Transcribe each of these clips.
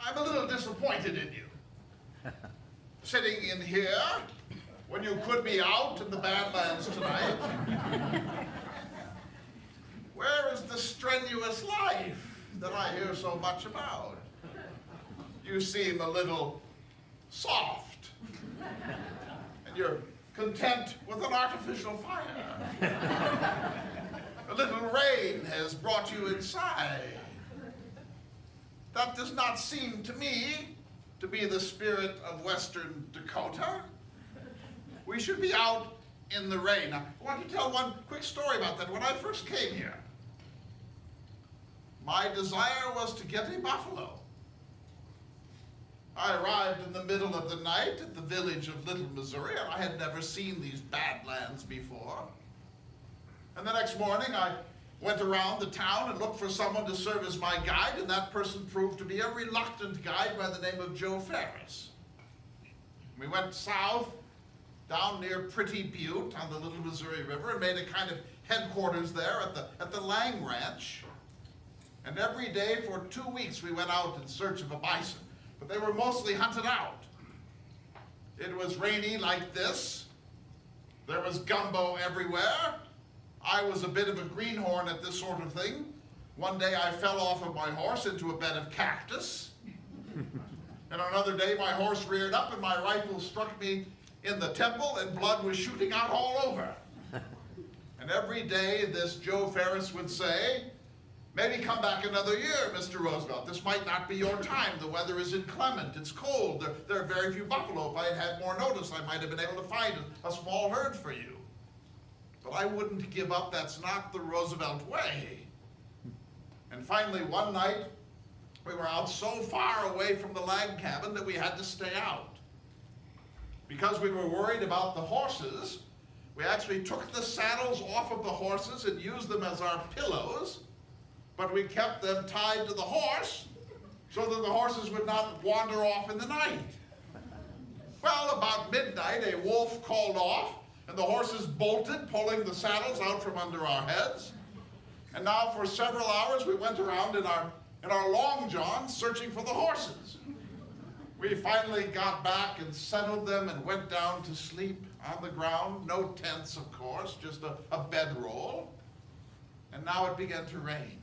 I'm a little disappointed in you. Sitting in here when you could be out in the Badlands tonight. Where is the strenuous life that I hear so much about? You seem a little soft, and you're content with an artificial fire. A little rain has brought you inside. That does not seem to me to be the spirit of Western Dakota. We should be out in the rain. Now, I want to tell one quick story about that. When I first came here, my desire was to get a buffalo. I arrived in the middle of the night at the village of Little, Missouri, and I had never seen these Badlands before. And the next morning, I went around the town and looked for someone to serve as my guide, and that person proved to be a reluctant guide by the name of Joe Ferris. We went south, down near Pretty Butte on the Little Missouri River, and made a kind of headquarters there at the Lang Ranch. And every day for 2 weeks we went out in search of a bison, but they were mostly hunted out. It was rainy like this. There was gumbo everywhere. I was a bit of a greenhorn at this sort of thing. One day I fell off of my horse into a bed of cactus. And another day my horse reared up and my rifle struck me in the temple and blood was shooting out all over. And every day this Joe Ferris would say, "Maybe come back another year, Mr. Roosevelt. This might not be your time. The weather is inclement. It's cold. There are very few buffalo. If I had had more notice, I might have been able to find a small herd for you." But I wouldn't give up. That's not the Roosevelt way. And finally, one night, we were out so far away from the log cabin that we had to stay out. Because we were worried about the horses, we actually took the saddles off of the horses and used them as our pillows, but we kept them tied to the horse so that the horses would not wander off in the night. Well, about midnight, a wolf called off, and the horses bolted, pulling the saddles out from under our heads. And now for several hours we went around in our long johns searching for the horses. We finally got back and settled them and went down to sleep on the ground. No tents, of course, just a bedroll. And now it began to rain.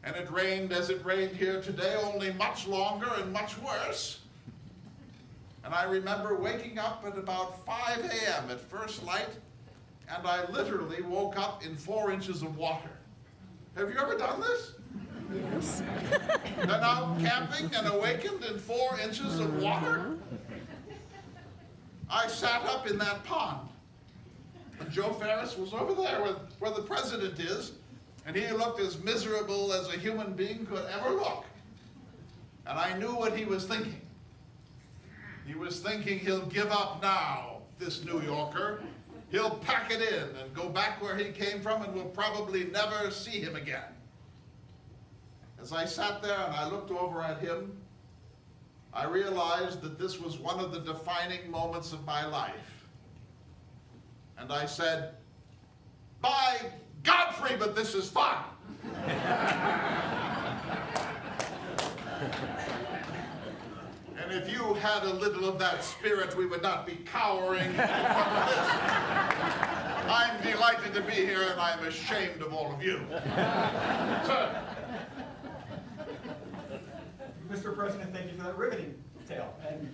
And it rained as it rained here today, only much longer and much worse. And I remember waking up at about 5 a.m. at first light, and I literally woke up in 4 inches of water. Have you ever done this? Yes. Been out camping and awakened in 4 inches of water? I sat up in that pond. And Joe Ferris was over there where the president is, and he looked as miserable as a human being could ever look. And I knew what he was thinking. He was thinking he'll give up now, this New Yorker. He'll pack it in and go back where he came from, and we'll probably never see him again. As I sat there and I looked over at him, I realized that this was one of the defining moments of my life. And I said, "By Godfrey, but this is fun." And if you had a little of that spirit, we would not be cowering in front of this. I'm delighted to be here, and I'm ashamed of all of you. Sir. Mr. President, thank you for that riveting tale. And